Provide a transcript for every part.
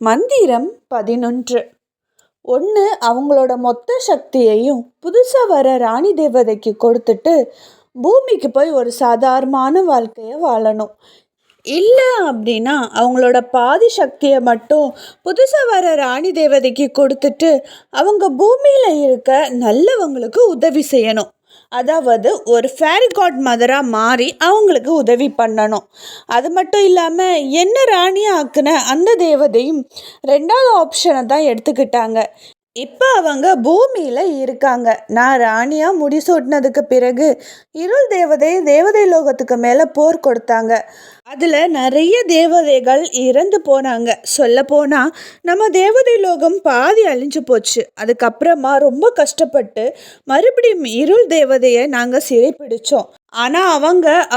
மந்திரம் 11. ஒன்று, அவங்களோட மொத்த சக்தியையும் புதுசாக வர ராணி தேவதைக்கு கொடுத்துட்டு பூமிக்கு போய் ஒரு சாதாரணமான வாழ்க்கையை வாழணும். இல்லை அப்படின்னா அவங்களோட பாதி சக்தியை மட்டும் புதுசாக வர ராணி தேவதைக்கு கொடுத்துட்டு அவங்க பூமியில் இருக்க நல்லவங்களுக்கு உதவி செய்யணும். அதாவது ஒரு ஃபேரி காட் மதராக மாறி அவங்களுக்கு உதவி பண்ணணும். அது மட்டும் இல்லாமல் என்ன ராணியாக ஆக்குன அந்த தேவதையும் ரெண்டாவது ஆப்ஷனை தான் எடுத்துக்கிட்டாங்க. இப்போ அவங்க பூமியில் இருக்காங்க. நான் ராணியாக முடிசூட்டினதுக்கு பிறகு இருள் தேவதை லோகத்துக்கு மேலே போர் கொடுத்தாங்க. அதில் நிறைய தேவதைகள் இறந்து போனாங்க. சொல்லப்போனால் நம்ம தேவதை லோகம் பாதி அழிஞ்சு போச்சு. அதுக்கப்புறமா ரொம்ப கஷ்டப்பட்டு மறுபடியும் இருள் தேவதையை நாங்கள் சிறை பிடிச்சோம். ஆனால்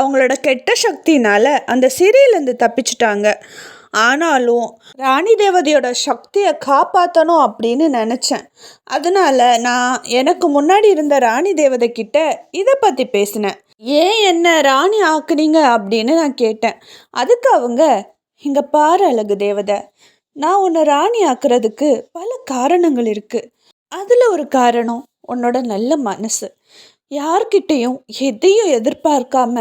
அவங்களோட கெட்ட சக்தினால் அந்த சிறையிலேருந்து தப்பிச்சிட்டாங்க. ஆனாலும் ராணி தேவதையோட சக்தியை காப்பாற்றணும் அப்படின்னு நினச்சேன். அதனால நான் எனக்கு முன்னாடி இருந்த ராணி தேவதை கிட்ட இதை பற்றி பேசினேன். ஏன் என்ன ராணி ஆக்குனீங்க அப்படின்னு நான் கேட்டேன். அதுக்கு அவங்க, இங்கே பாரு அழகு தேவதை, நான் உன்னை ராணி ஆக்குறதுக்கு பல காரணங்கள் இருக்குது. அதில் ஒரு காரணம் உன்னோட நல்ல மனசு. யார்கிட்டையும் எதையும் எதிர்பார்க்காம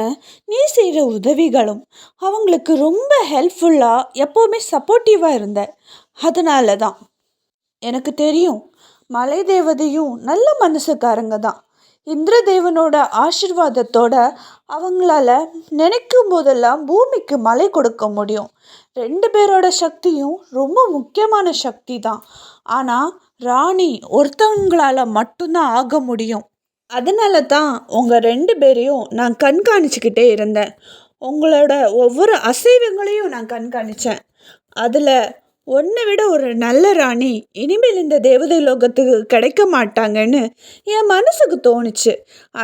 நீ செய்கிற உதவிகளும் அவங்களுக்கு ரொம்ப ஹெல்ப்ஃபுல்லாக எப்போவுமே சப்போர்ட்டிவாக இருந்த. அதனால தான் எனக்கு தெரியும் மலை தேவதையும் நல்ல மனசுக்காரங்க தான். இந்திரதேவனோட ஆசீர்வாதத்தோட அவங்களால நினைக்கும் போதெல்லாம் பூமிக்கு மழை கொடுக்க முடியும். ரெண்டு பேரோட சக்தியும் ரொம்ப முக்கியமான சக்தி தான். ஆனால் ராணி ஒருத்தவங்களால மட்டும்தான் ஆக முடியும். அதனால தான் உங்கள் ரெண்டு பேரையும் நான் கண்காணிச்சுக்கிட்டே இருந்தேன். உங்களோட ஒவ்வொரு அசைவங்களையும் நான் கண்காணித்தேன். அதில் ஒன்றை விட ஒரு நல்ல ராணி இனிமேல் இந்த தேவதை லோகத்துக்கு கிடைக்க மாட்டாங்கன்னு என் மனசுக்கு தோணுச்சு.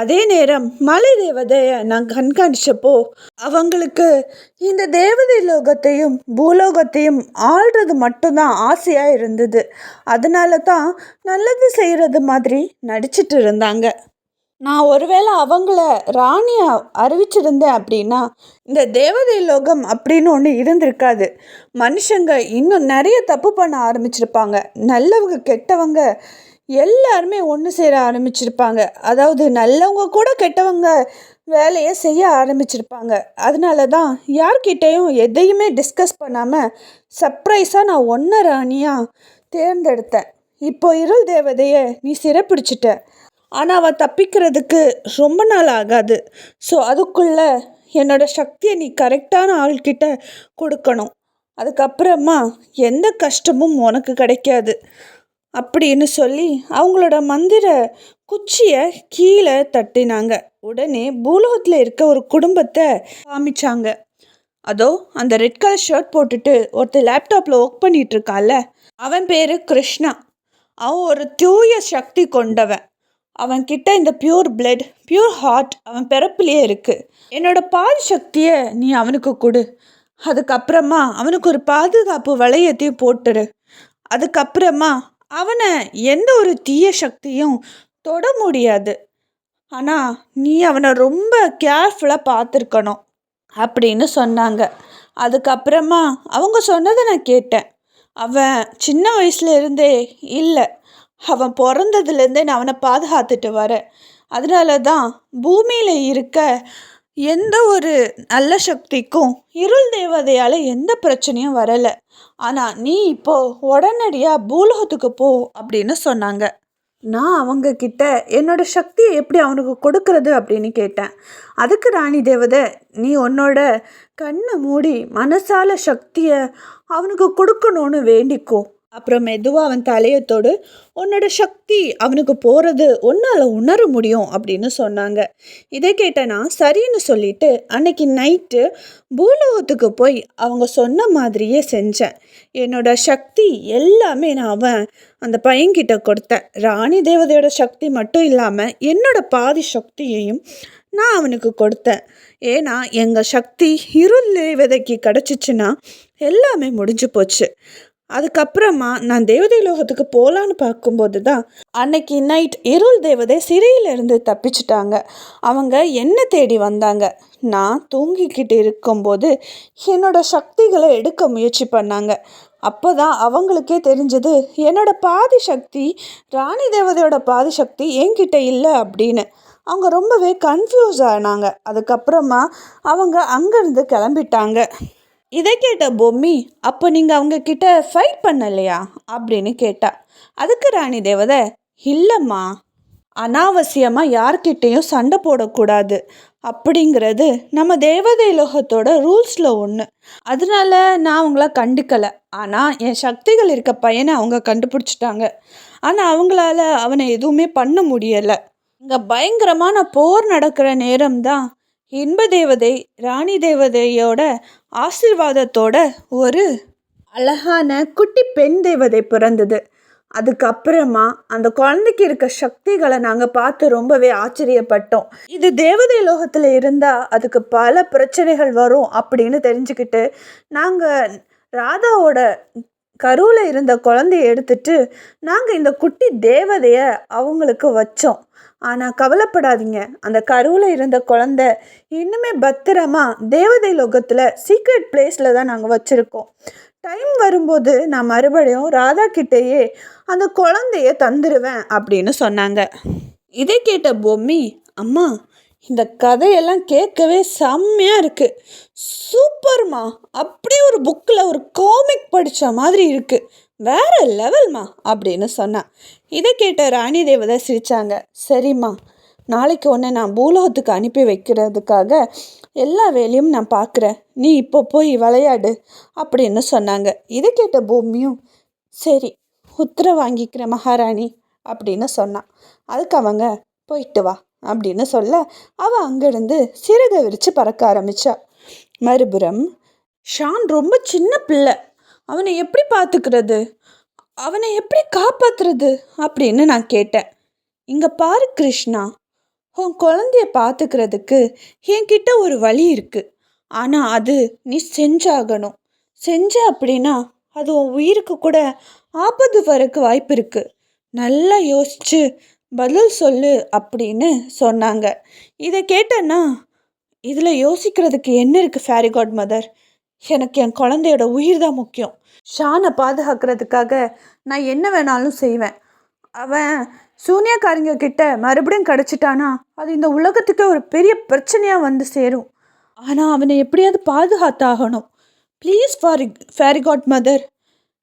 அதே நேரம் மலை தேவதையை நான் கண்காணிச்சப்போ அவங்களுக்கு இந்த தேவதை லோகத்தையும் பூலோகத்தையும் ஆள்றது மட்டும்தான் ஆசையாக இருந்தது. அதனால தான் நல்லது செய்கிறது மாதிரி நடிச்சிட்டு இருந்தாங்க. நான் ஒருவேளை அவங்கள ராணியை அறிவிச்சிருந்தேன் அப்படின்னா இந்த தேவதை லோகம் அப்படின்னு ஒன்று இருந்திருக்காது. மனுஷங்க இன்னும் நிறைய தப்பு பண்ண ஆரம்பிச்சிருப்பாங்க. நல்லவங்க கெட்டவங்க எல்லாருமே ஒன்று சேர ஆரம்பிச்சிருப்பாங்க. அதாவது நல்லவங்க கூட கெட்டவங்க வேலையை செய்ய ஆரம்பிச்சிருப்பாங்க. அதனால தான் யார்கிட்டையும் எதையுமே டிஸ்கஸ் பண்ணாமல் சர்ப்ரைஸாக நான் ஒன்றை ராணியாக தேர்ந்தெடுத்தேன். இப்போ இருள் தேவதையை நீ சிறைப்பிடிச்சிட்ட. ஆனால் அவள் தப்பிக்கிறதுக்கு ரொம்ப நாள் ஆகாது. ஸோ அதுக்குள்ளே என்னோடய சக்தியை நீ கரெக்டான ஆள்கிட்ட கொடுக்கணும். அதுக்கப்புறமா எந்த கஷ்டமும் உனக்கு கிடைக்காது அப்படின்னு சொல்லி அவங்களோட மந்திர குச்சியை கீழே தட்டினாங்க. உடனே பூலோகத்தில் இருக்க ஒரு குடும்பத்தை காமிச்சாங்க. அதோ அந்த ரெட் கலர் ஷர்ட் போட்டுட்டு ஒருத்தர் லேப்டாப்பில் ஒர்க் பண்ணிகிட்டு இருக்கான்ல, அவன் பேர் கிருஷ்ணா. அவன் ஒரு தூய சக்தி கொண்டவன். அவன்கிட்ட இந்த பியூர் பிளட், பியூர் ஹார்ட் அவன் பிறப்புலேயே இருக்குது. என்னோட பாதி சக்தியை நீ அவனுக்கு கொடு. அதுக்கப்புறமா அவனுக்கு ஒரு பாதுகாப்பு வளையத்தையும் போட்டுரு. அதுக்கப்புறமா அவனை எந்த ஒரு தீய சக்தியும் தொட முடியாது. ஆனால் நீ அவனை ரொம்ப கேர்ஃபுல்லாக பார்த்துருக்கணும் அப்படின்னு சொன்னாங்க. அதுக்கப்புறமா அவங்க சொன்னதை நான் கேட்டேன். அவன் சின்ன வயசுல இருந்தே இல்லை, அவன் பிறந்ததுலேருந்தே நான் அவனை பாதுகாத்துட்டு வரேன். அதனால தான் பூமியில் இருக்க எந்த ஒரு நல்ல சக்திக்கும் இருள் தேவதையால் எந்த பிரச்சனையும் வரலை. ஆனால் நீ இப்போது உடனடியாக பூலோகத்துக்கு போ அப்படின்னு சொன்னாங்க. நான் அவங்கக்கிட்ட என்னோட சக்தியை எப்படி அவனுக்கு கொடுக்கறது அப்படின்னு கேட்டேன். அதுக்கு ராணி தேவதை, நீ உன்னோட கண்ணை மூடி மனசால சக்தியை அவனுக்கு கொடுக்கணும்னு வேண்டிக்கோ. அப்புறம் மெதுவாக அவன் தலையத்தோடு உன்னோட சக்தி அவனுக்கு போகிறது உன்னால் உணர முடியும் அப்படின்னு சொன்னாங்க. இதை கேட்டேன்னா சரின்னு சொல்லிட்டு அன்னைக்கு நைட்டு பூலோகத்துக்கு போய் அவங்க சொன்ன மாதிரியே செஞ்சேன். என்னோட சக்தி எல்லாமே நான் அந்த பையன்கிட்ட கொடுத்தேன். ராணி தேவதையோட சக்தி மட்டும் இல்லாமல் என்னோட பாதி சக்தியையும் நான் அவனுக்கு கொடுத்தேன். ஏன்னா எங்கள் சக்தி இருள் தேவதைக்கு கிடச்சிச்சின்னா எல்லாமே முடிஞ்சு போச்சு. அதுக்கப்புறமா நான் தேவதை லோகத்துக்கு போகலான்னு பார்க்கும்போது தான் அன்னைக்கு நைட் இருள் தேவதை சிறையிலேருந்து தப்பிச்சிட்டாங்க. அவங்க என்னை தேடி வந்தாங்க. நான் தூங்கிக்கிட்டு இருக்கும்போது என்னோடய சக்திகளை எடுக்க முயற்சி பண்ணாங்க. அப்போ தான் அவங்களுக்கே தெரிஞ்சது என்னோட பாதி சக்தி ராணி தேவதையோட பாதி சக்தி என்கிட்ட இல்லை அப்படின்னு. அவங்க ரொம்பவே கன்ஃபியூஸ் ஆனாங்க. அதுக்கப்புறமா அவங்க அங்கேருந்து கிளம்பிட்டாங்க. இதை கேட்ட பொம்மி, அப்போ நீங்கள் அவங்க கிட்ட ஃபைட் பண்ணலையா அப்படின்னு கேட்டா. அதுக்கு ராணி தேவதை, இல்லைம்மா, அனாவசியமாக யார்கிட்டேயும் சண்டை போடக்கூடாது அப்படிங்கிறது நம்ம தேவதை லோகத்தோட ரூல்ஸில் ஒன்று. அதனால நான் அவங்கள கண்டுக்கலை. ஆனால் என் சக்திகள் இருக்க பையனை அவங்க கண்டுபிடிச்சிட்டாங்க. ஆனால் அவங்களால அவனை எதுவுமே பண்ண முடியலை. இங்கே பயங்கரமான போர் நடக்கிற நேரம்தான் இன்ப தேவதை ராணி தேவதையோட ஆசீர்வாதத்தோட ஒரு அழகான குட்டி பெண் தேவதை பிறந்தது. அதுக்கப்புறமா அந்த குழந்தைக்கு இருக்க சக்திகளை நாங்கள் பார்த்து ரொம்பவே ஆச்சரியப்பட்டோம். இது தேவதை லோகத்தில் இருந்தால் அதுக்கு பல பிரச்சனைகள் வரும் அப்படின்னு தெரிஞ்சுக்கிட்டு நாங்கள் ராதாவோட கருவில் இருந்த குழந்தைய எடுத்துட்டு நாங்கள் இந்த குட்டி தேவதையை அவங்களுக்கு வச்சோம். ஆனால் கவலைப்படாதீங்க, அந்த கருவில் இருந்த குழந்தை இன்னுமே பத்திரமா தேவதை லோகத்தில் சீக்ரெட் பிளேஸில் தான் நாங்கள் வச்சுருக்கோம். டைம் வரும்போது நான் மறுபடியும் ராதா கிட்டேயே அந்த குழந்தைய தந்துடுவேன் அப்படின்னு சொன்னாங்க. இதை கேட்ட பொம்மி, அம்மா, இந்த கதையெல்லாம் கேட்கவே செம்மையாக இருக்குது, சூப்பர்மா, அப்படியே ஒரு புக்கில் ஒரு காமிக் படித்த மாதிரி இருக்குது, வேற லெவல்மா அப்படின்னு சொன்னான். இதை கேட்ட ராணி தேவதை சிரித்தாங்க. சரிம்மா, நாளைக்கு ஒன்று நான் பூலோகத்துக்கு அனுப்பி வைக்கிறதுக்காக எல்லா வேலையும் நான் பார்க்குறேன், நீ இப்போ போய் விளையாடு அப்படின்னு சொன்னாங்க. இதை கேட்ட பூமியும், சரி, உத்தரவு வாங்கிக்கிறேன் மகாராணி அப்படின்னு சொன்னான். அதுக்கு அவங்க, போயிட்டு வா அப்படின்னு சொல்ல அவள் அங்கேருந்து சிறகை விரித்து பறக்க ஆரம்பித்தா. மறுபுறம் ஷான் ரொம்ப சின்ன பிள்ளை, அவனை எப்படி பார்த்துக்கிறது, அவனை எப்படி காப்பாற்றுறது அப்படின்னு நான் கேட்டேன். இங்கே பாரு கிருஷ்ணா, உன் குழந்தைய பார்த்துக்கிறதுக்கு என்கிட்ட ஒரு வழி இருக்குது. ஆனால் அது நீ செஞ்சாகணும். செஞ்ச அப்படின்னா அது உன் உயிருக்கு கூட ஆபத்து வரக்கு வாய்ப்பு இருக்குது. நல்லா யோசிச்சு பதில் சொல்லு அப்படின்னு சொன்னாங்க. இதை கேட்டேன்னா, இதில் யோசிக்கிறதுக்கு என்ன இருக்குது ஃபேரி காட் மதர், எனக்கு என் குழந்தையோட உயிர் தான் முக்கியம். ஷானை பாதுகாக்கிறதுக்காக நான் என்ன வேணாலும் செய்வேன். அவன் சூனியக்காரங்க கிட்ட மறுபடியும் கிடச்சிட்டானா அது இந்த உலகத்துக்கு ஒரு பெரிய பிரச்சனையாக வந்து சேரும். ஆனால் அவனை எப்படியாவது பாதுகாத்தாகணும். ப்ளீஸ் ஃபேரி காட் மதர்,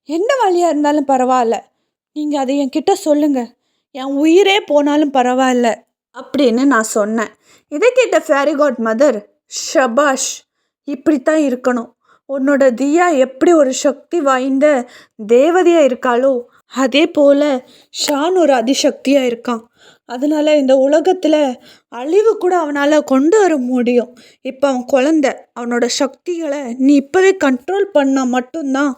என்ன வழியாக இருந்தாலும் பரவாயில்ல, நீங்கள் அதை என்கிட்ட சொல்லுங்கள், என் உயிரே போனாலும் பரவாயில்ல அப்படின்னு நான் சொன்னேன். இதை கேட்ட ஃபேரி காட் மதர், ஷபாஷ், இப்படித்தான் இருக்கணும். உன்னோட தியா எப்படி ஒரு சக்தி வாய்ந்த தேவதையாக இருக்காளோ அதே போல் ஷான் ஒரு அதிசக்தியாக இருக்கான். அதனால் இந்த உலகத்தில் அழிவு கூட அவனால் கொண்டு வர முடியும். இப்போ அவன் குழந்தை, அவனோட சக்திகளை நீ இப்போவே கண்ட்ரோல் பண்ணால் மட்டும்தான்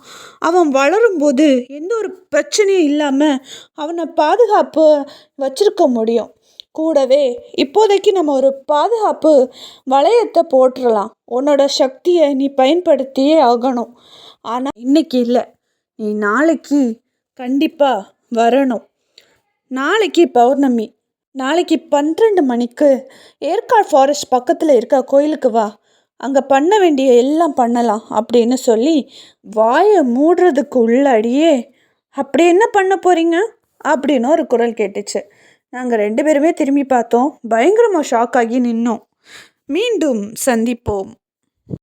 அவன் வளரும்போது எந்த ஒரு பிரச்சனையும் இல்லாமல் அவனை பாதுகாப்பு வச்சுருக்க முடியும். கூடவே இப்போதைக்கு நம்ம ஒரு பாதுகாப்பு வளையத்தை போட்டுடலாம். உன்னோட சக்தியை நீ பயன்படுத்தியே ஆகணும். ஆனால் இன்னைக்கு இல்லை, நீ நாளைக்கு கண்டிப்பாக வரணும். நாளைக்கு பௌர்ணமி, நாளைக்கு 12 மணிக்கு ஏற்காடு ஃபாரஸ்ட் பக்கத்தில் இருக்க கோயிலுக்கு வா, அங்கே பண்ண வேண்டிய எல்லாம் பண்ணலாம் அப்படின்னு சொல்லி வாயை மூடுறதுக்கு உள்ளாடியே, அப்படி என்ன பண்ண போகிறீங்க அப்படின்னு ஒரு குரல் கேட்டுச்சு. நாங்கள் 2 பேருமே திரும்பி பார்த்தோம். பயங்கரமாக ஷாக் ஆகி நின்னோம். மீண்டும் சந்திப்போம்.